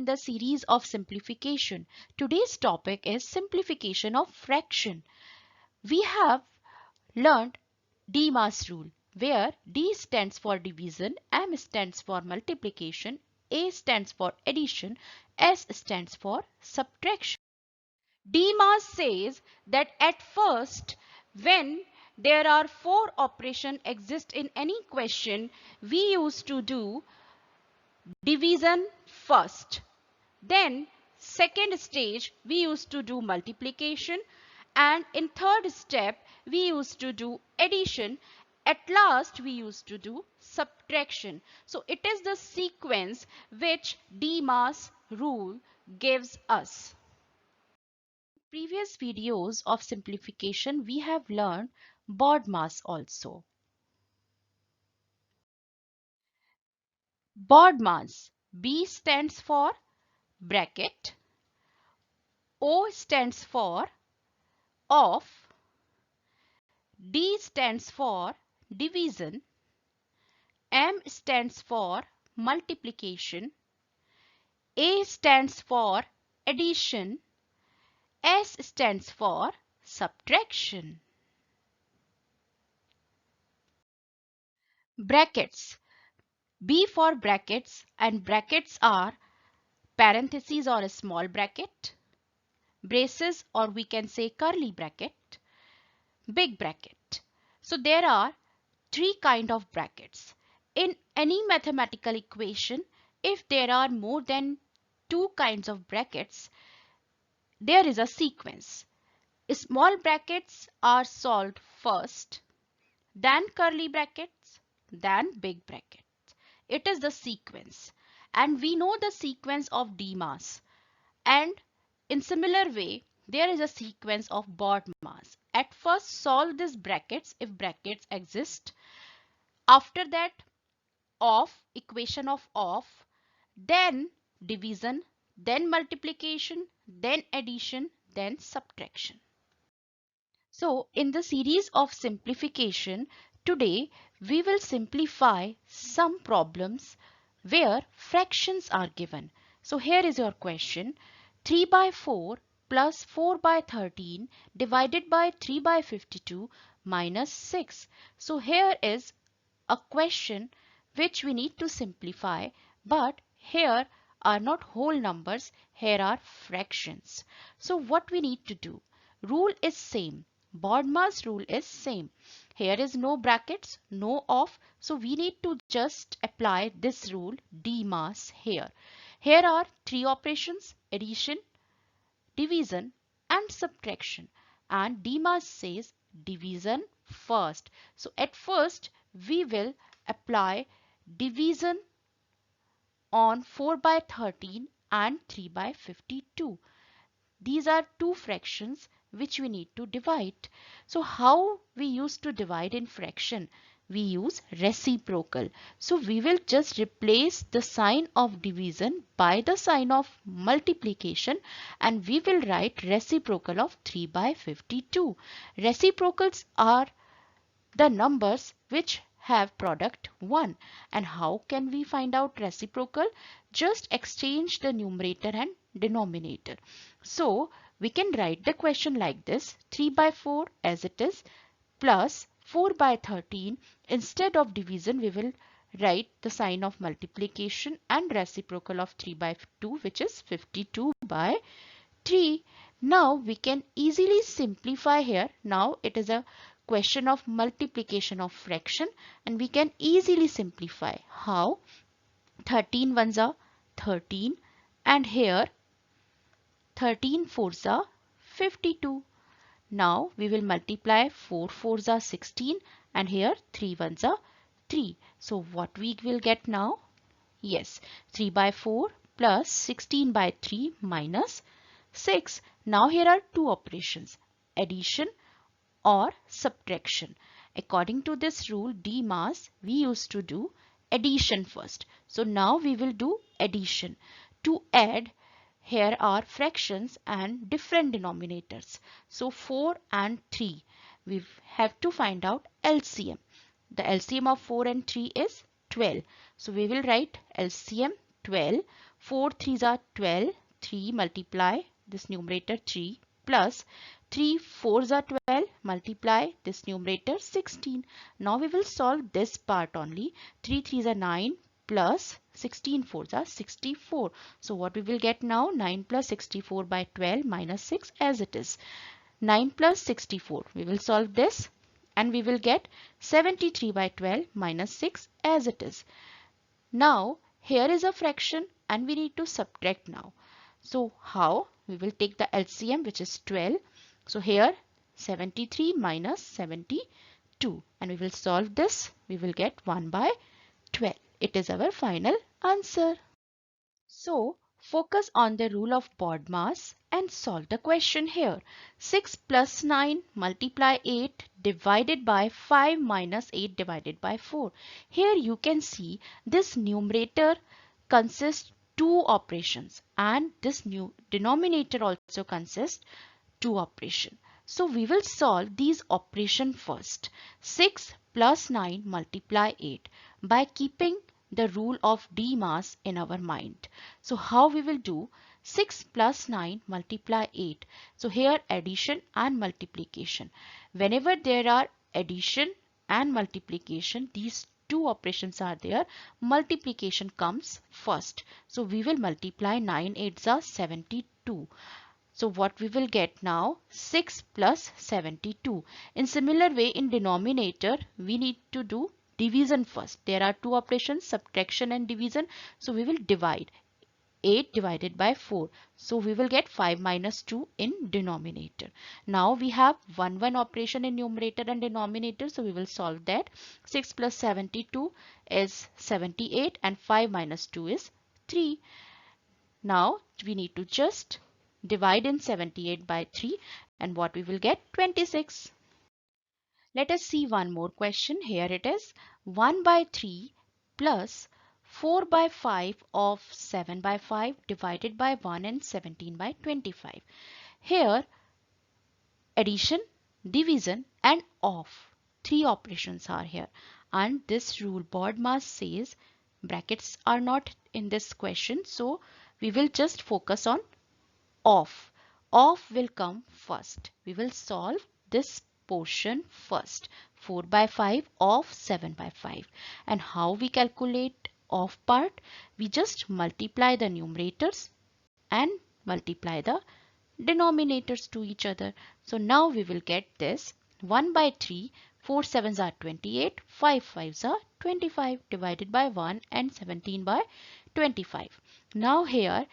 in the series of simplification. Today's topic is simplification of fraction. We have learned DMAS rule, where D stands for division, M stands for multiplication, A stands for addition, S stands for subtraction. DMAS says that at first, when there are four operations exist in any question, we used to do division first. Then second stage we used to do multiplication, and in third step we used to do addition. At last we used to do subtraction. So it is the sequence which DMAS rule gives us. Previous videos of simplification we have learned BODMAS also. BODMAS. B stands for bracket, O stands for of, D stands for division, M stands for multiplication, A stands for addition, S stands for subtraction. Brackets. B for brackets, and brackets are parentheses or a small bracket, braces or we can say curly bracket, big bracket. So there are three kind of brackets. In any mathematical equation, if there are more than two kinds of brackets, there is a sequence. Small brackets are solved first, then curly brackets, then big brackets. It is the sequence, and we know the sequence of DMAS. And in similar way, there is a sequence of BODMAS. At first, solve these brackets if brackets exist. After that, of, equation of, then division, then multiplication, then addition, then subtraction. So in the series of simplification, today we will simplify some problems where fractions are given. So here is your question: 3 by 4 plus 4 by 13 divided by 3 by 52 minus 6. So here is a question which we need to simplify, but here are not whole numbers, here are fractions. So what we need to do? Rule is same. BODMAS rule is same. Here is no brackets, no of, so we need to just apply this rule DMAS here. Here are three operations: addition, division and subtraction, and DMAS says division first. So at first we will apply division on 4 by 13 and 3 by 52. These are two fractions which we need to divide. So how we used to divide in fraction? We use reciprocal. So we will just replace the sign of division by the sign of multiplication, and we will write reciprocal of 3 by 52. Reciprocals are the numbers which have product 1. And how can we find out reciprocal? Just exchange the numerator and denominator. So we can write the question like this: 3 by 4 as it is plus 4 by 13. Instead of division we will write the sign of multiplication and reciprocal of 3 by 2, which is 52 by 3. Now we can easily simplify here. Now it is a question of multiplication of fraction, and we can easily simplify. How? 13 ones are 13, and here 13 fours are 52. Now we will multiply 4 fours are 16, and here 3 ones are 3. So what we will get now? Yes, 3 by 4 plus 16 by 3 minus 6. Now here are two operations: addition or subtraction. According to this rule DMAS, we used to do addition first. So now we will do addition. To add, here are fractions and different denominators. So 4 and 3. We have to find out LCM. The LCM of 4 and 3 is 12. So we will write LCM 12. 4 3s are 12. 3 multiply this numerator 3 plus 3 4s are 12. Multiply this numerator 16. Now we will solve this part only. 3 3s are 9 plus 16 4s are 64. So what we will get now? 9 plus 64 by 12 minus 6 as it is. 9 plus 64. We will solve this and we will get 73 by 12 minus 6 as it is. Now here is a fraction and we need to subtract now. So how? We will take the LCM, which is 12. So here 73 minus 72 and we will solve this. We will get 1 by 12. It is our final answer. So focus on the rule of BODMAS and solve the question here. 6 plus 9 multiply 8 divided by 5 minus 8 divided by 4. Here you can see this numerator consists two operations and this new denominator also consists two operations. So we will solve these operations first. 6 plus 9 multiply 8 by keeping the rule of DMAS in our mind. So how we will do? 6 plus 9 multiply 8. So here addition and multiplication. Whenever there are addition and multiplication, these two operations are there, multiplication comes first. So we will multiply 9 8s are 72. So what we will get now? 6 plus 72. In similar way, in denominator, we need to do division first. There are two operations, subtraction and division. So we will divide 8 divided by 4. So we will get 5 minus 2 in denominator. Now we have 1 operation in numerator and denominator. So we will solve that. 6 plus 72 is 78 and 5 minus 2 is 3. Now we need to just divide in 78 by 3 and what we will get? 26. Let us see one more question. Here it is. 1 by 3 plus 4 by 5 of 7 by 5 divided by 1 and 17 by 25. Here addition, division and off. Three operations are here. And this rule BODMAS says brackets are not in this question. So we will just focus on off. Off will come first. We will solve this portion first. 4 by 5 of 7 by 5. And how we calculate off part? We just multiply the numerators and multiply the denominators to each other. So now we will get this 1 by 3, 4 7s are 28, 5 5s are 25 divided by 1 and 17 by 25. Now here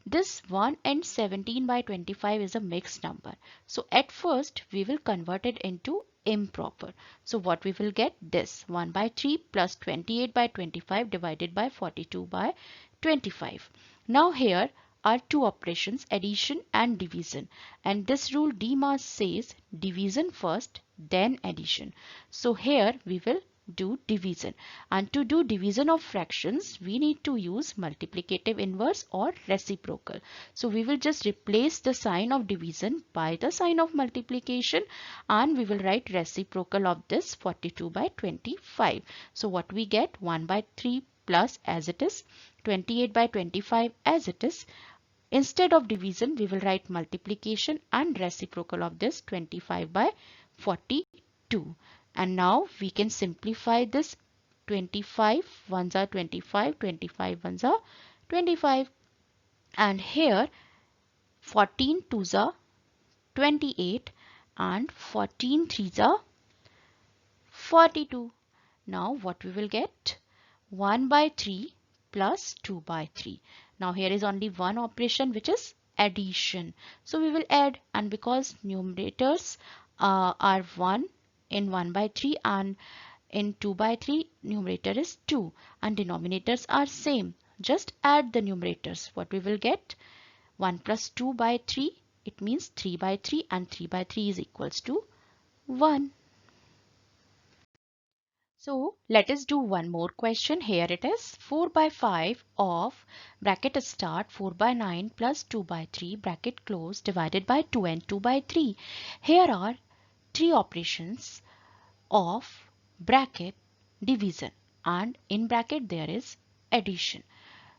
this 1 and 17 by 25 is a mixed number. So at first we will convert it into improper. So what we will get? This 1 by 3 plus 28 by 25 divided by 42 by 25. Now here are two operations, addition and division. And this rule DMAS says division first, then addition. So here we will do division. And to do division of fractions, we need to use multiplicative inverse or reciprocal. So we will just replace the sign of division by the sign of multiplication and we will write reciprocal of this 42 by 25. So what we get? 1 by 3 plus as it is, 28 by 25 as it is. Instead of division, we will write multiplication and reciprocal of this 25 by 42. And now we can simplify this. 25 ones are 25, 25 ones are 25. And here 14 twos are 28 and 14 threes are 42. Now what we will get? 1 by 3 plus 2 by 3. Now here is only one operation, which is addition. So we will add, and because numerators are 1 in 1 by 3 and in 2 by 3 numerator is 2 and denominators are same. Just add the numerators. What we will get? 1 plus 2 by 3. It means 3 by 3 and 3 by 3 is equals to 1. So let us do one more question. Here it is. 4 by 5 of bracket start 4 by 9 plus 2 by 3 bracket close divided by 2 and 2 by 3. Here are three operations of bracket division and in bracket there is addition.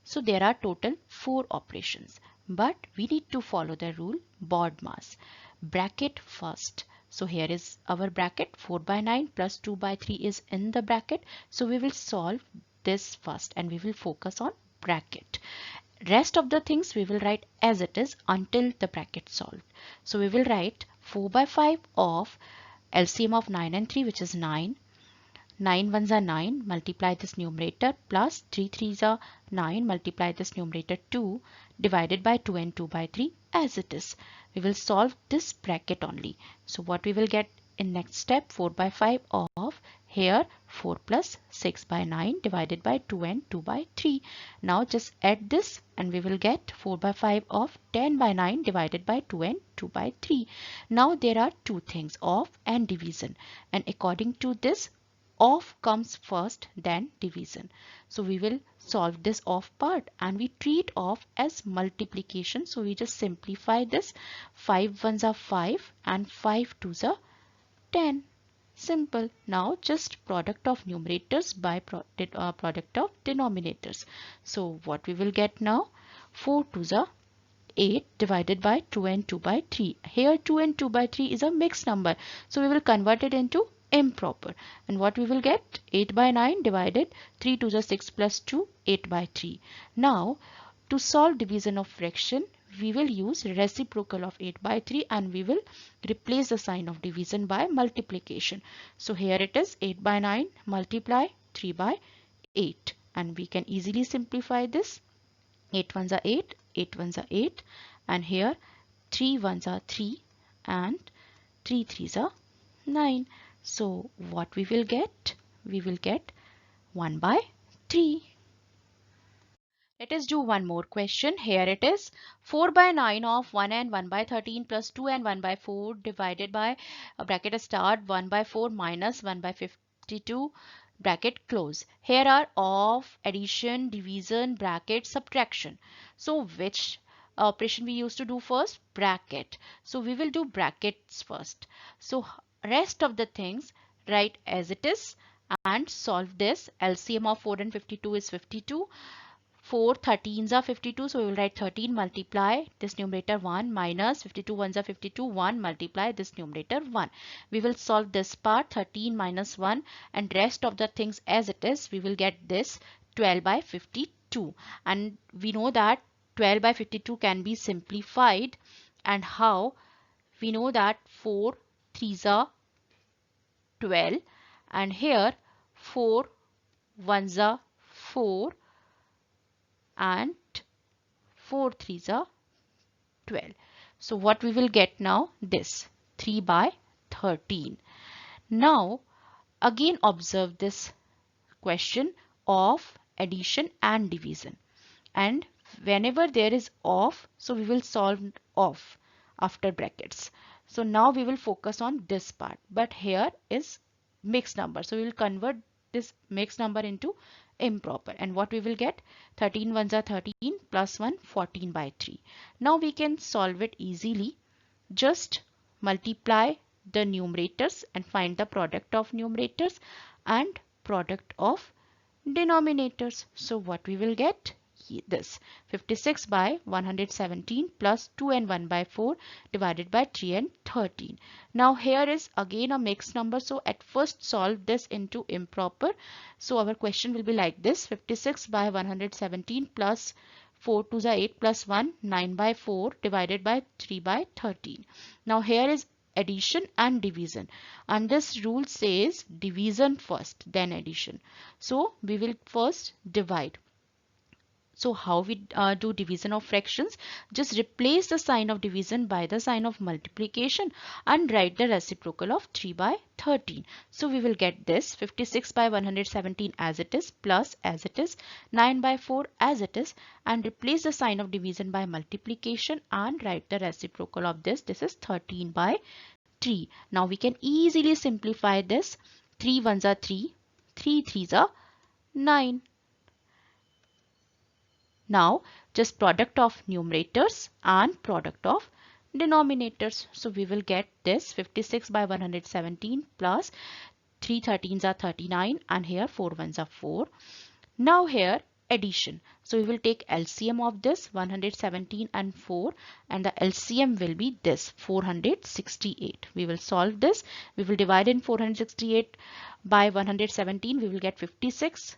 So there are total 4 operations, but we need to follow the rule BODMAS. Bracket first. So here is our bracket, 4 by 9 plus 2 by 3 is in the bracket. So we will solve this first and we will focus on bracket. Rest of the things we will write as it is until the bracket solved. So we will write 4 by 5 of LCM of 9 and 3, which is 9. 9 ones are 9, multiply this numerator, plus 3 threes are 9, multiply this numerator 2, divided by 2 and 2 by 3 as it is. We will solve this bracket only. So what we will get in next step, 4 by 5 of here 4 plus 6 by 9 divided by 2 and 2 by 3. Now just add this and we will get 4 by 5 of 10 by 9 divided by 2 and 2 by 3. Now there are two things, off and division, and according to this, off comes first, then division. So we will solve this off part and we treat off as multiplication. So we just simplify this. 5 ones are 5 and 5 twos are 10. Simple. Now just product of numerators by product of denominators. So what we will get now? 4 twos are 8 divided by 2 and 2 by 3. Here 2 and 2 by 3 is a mixed number. So we will convert it into improper. And what we will get? 8 by 9 divided 3 to the 6 plus 2, 8 by 3. Now to solve division of fraction, we will use reciprocal of 8 by 3 and we will replace the sign of division by multiplication. So here it is 8 by 9 multiply 3 by 8 and we can easily simplify this. 8 ones are 8, 8 ones are 8 and here 3 ones are 3 and 3 threes are 9. So what we will get? We will get 1 by 3. Let us do one more question. Here it is 4 by 9 of 1 and 1 by 13 plus 2 and 1 by 4 divided by a bracket start 1 by 4 minus 1 by 52 bracket close. Here are of, addition, division, bracket, subtraction. So which operation we used to do first? Bracket. So we will do brackets first. So rest of the things write as it is and solve this. LCM of 4 and 52 is 52. 4 13s are 52, so we will write 13 multiply this numerator 1 minus 52 ones are 52, 1 multiply this numerator 1. We will solve this part 13 minus 1 and rest of the things as it is. We will get this 12 by 52 and we know that 12 by 52 can be simplified. And how? We know that 4 threes are 12 and here 4 ones are 4 and 4 threes are 12. So what we will get now? This 3 by 13. Now again observe this question of addition and division, and whenever there is off, so we will solve off after brackets. So now we will focus on this part, but here is mixed number, so we will convert this mixed number into improper. And what we will get? 13 ones are 13 plus 1 14 by 3. Now we can solve it easily. Just multiply the numerators and find the product of numerators and product of denominators. So what we will get? This 56 by 117 plus 2 and 1 by 4 divided by 3 and 13. Now here is again a mixed number, so at first solve this into improper. So our question will be like this: 56 by 117 plus 4 to the 8 plus 1 9 by 4 divided by 3 by 13. Now here is addition and division, and this rule says division first then addition. So we will first divide. So how we do division of fractions? Just replace the sign of division by the sign of multiplication and write the reciprocal of 3 by 13. So we will get this 56 by 117 as it is plus as it is 9 by 4 as it is, and replace the sign of division by multiplication and write the reciprocal of this. This is 13 by 3. Now we can easily simplify this. 3 ones are 3, 3 threes are 9. Now just product of numerators and product of denominators. So we will get this 56 by 117 plus 3 13s are 39 and here 4 ones are 4. Now here addition. So we will take LCM of this 117 and 4, and the LCM will be this 468. We will solve this. We will divide in 468 by 117. We will get 56.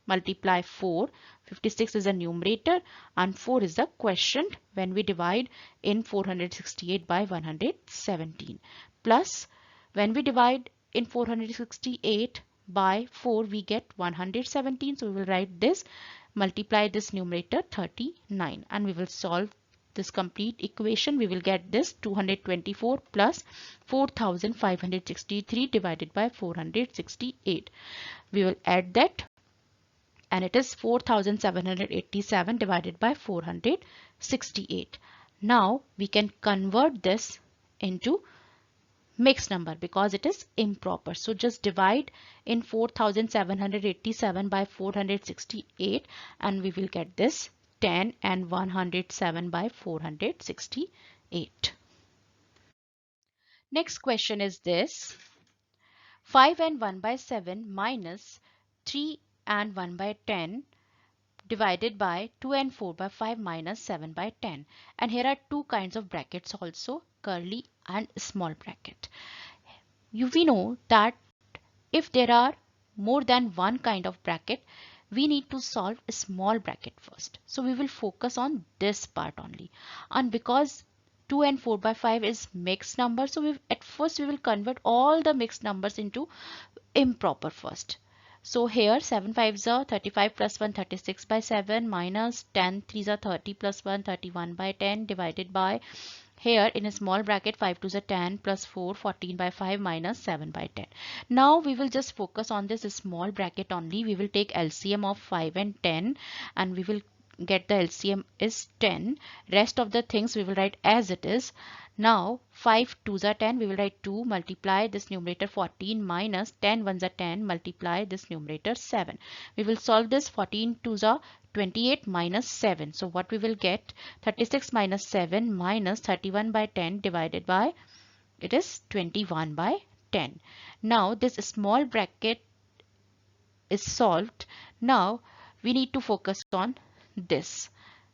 Multiply 4. 56 is a numerator and 4 is the quotient when we divide in 468 by 117. Plus when we divide in 468 by 4 we get 117. So we will write this, multiply this numerator 39, and we will solve this complete equation. We will get this 224 plus 4563 divided by 468. We will add that, and it is 4787 divided by 468. Now we can convert this into mixed number because it is improper. So just divide in 4787 by 468 and we will get this 10 and 107 by 468. Next question is this: 5 and 1 by 7 minus 3 and 1 by 10 divided by 2 and 4 by 5 minus 7 by 10. And here are two kinds of brackets also, curly and small bracket. We know that if there are more than one kind of bracket, we need to solve a small bracket first. So we will focus on this part only. And because 2 and 4 by 5 is mixed number, so at first we will convert all the mixed numbers into improper first. So here 7 5s are 35 plus 1 36 by 7 minus 10 3s are 30 plus 1 31 by 10 divided by, here in a small bracket 5 2s are 10 plus 4 14 by 5 minus 7 by 10. Now we will just focus on this small bracket only. We will take LCM of 5 and 10 and we will get the LCM is 10. Rest of the things we will write as it is. Now 5 2s are 10, we will write 2 multiply this numerator 14 minus 10 1s are 10 multiply this numerator 7. We will solve this. 14 2s are 28 minus 7. So what we will get, 36 minus 7 minus 31 by 10 divided by, it is 21 by 10. Now this small bracket is solved. Now we need to focus on this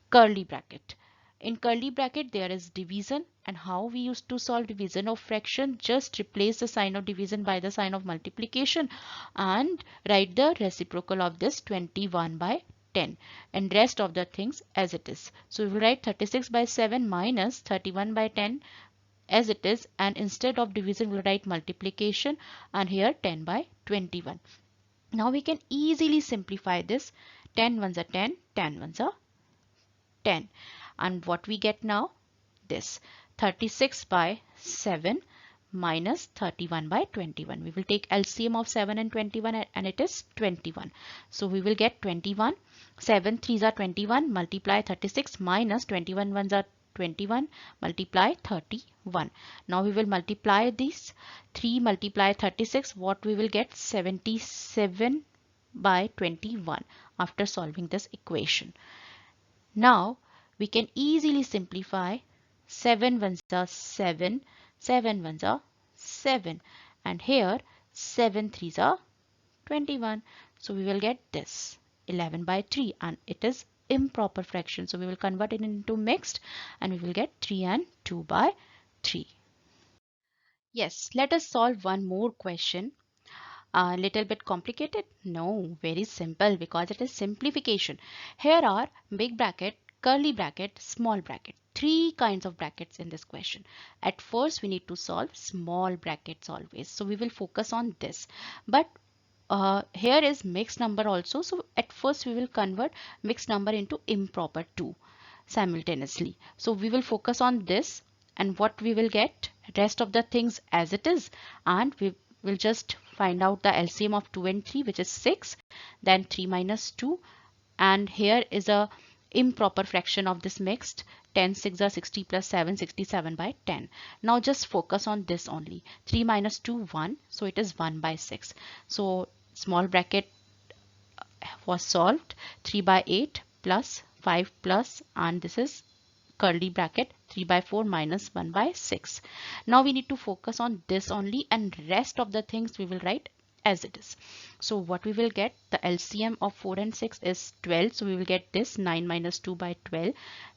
curly bracket. In curly bracket there is division, and how we used to solve division of fraction, just replace the sign of division by the sign of multiplication and write the reciprocal of this 21 by 10 and rest of the things as it is. So we will write 36 by 7 minus 31 by 10 as it is, and instead of division we'll write multiplication and here 10 by 21. Now we can easily simplify this. 10 ones are 10, 10 ones are 10. And what we get now? This 36 by 7 minus 31 by 21. We will take LCM of 7 and 21 and it is 21. So we will get 21. 7 3s are 21 multiply 36 minus 21 ones are 21 multiply 31. Now we will multiply these. 3 multiply 36. What we will get? 77 by 21 after solving this equation. Now we can easily simplify. 7 ones are 7, 7 ones are 7, and here 7 3s are 21. So we will get this 11 by 3 and it is improper fraction. So we will convert it into mixed and we will get 3 and 2 by 3. Yes, let us solve one more question. A little bit complicated? No, very simple because it is simplification. Here are big bracket, curly bracket, small bracket. Three kinds of brackets in this question. At first we need to solve small brackets always. So we will focus on this. But here is mixed number also. So at first we will convert mixed number into improper too simultaneously. So we will focus on this, and what we will get, rest of the things as it is, and we will just find out the LCM of 2 and 3, which is 6, then 3 minus 2, and here is a improper fraction of this mixed. 10 6 are 60 plus 7 67 by 10. Now just focus on this only. 3 minus 2 1, so it is 1 by 6. So small bracket was solved. 3 by 8 plus 5 plus, and this is curly bracket 3 by 4 minus 1 by 6. Now we need to focus on this only, and rest of the things we will write as it is. So what we will get, the LCM of 4 and 6 is 12. So we will get this 9 minus 2 by 12.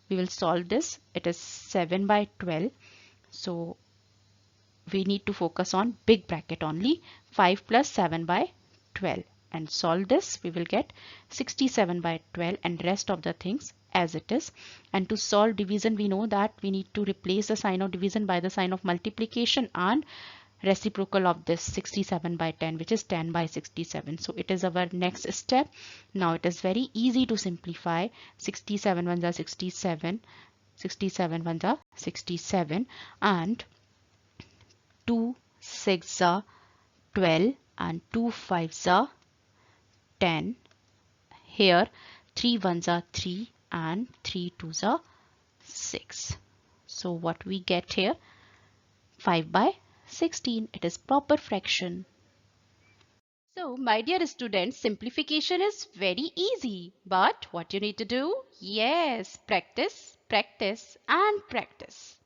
We will solve this. It is 7 by 12. So we need to focus on big bracket only. 5 plus 7 by 12, and solve this. We will get 67 by 12 and rest of the things as it is. And to solve division, we know that we need to replace the sign of division by the sign of multiplication and reciprocal of this 67 by 10, which is 10 by 67. So it is our next step. Now it is very easy to simplify. 67 ones are 67, 67 ones are 67, and 2 6 are 12 and 2 5s are 10. Here 3 1s are 3 and 3 2s are 6. So what we get here, 5 by 16. It is proper fraction. So my dear students, simplification is very easy. But what you need to do? Yes, practice, practice and practice.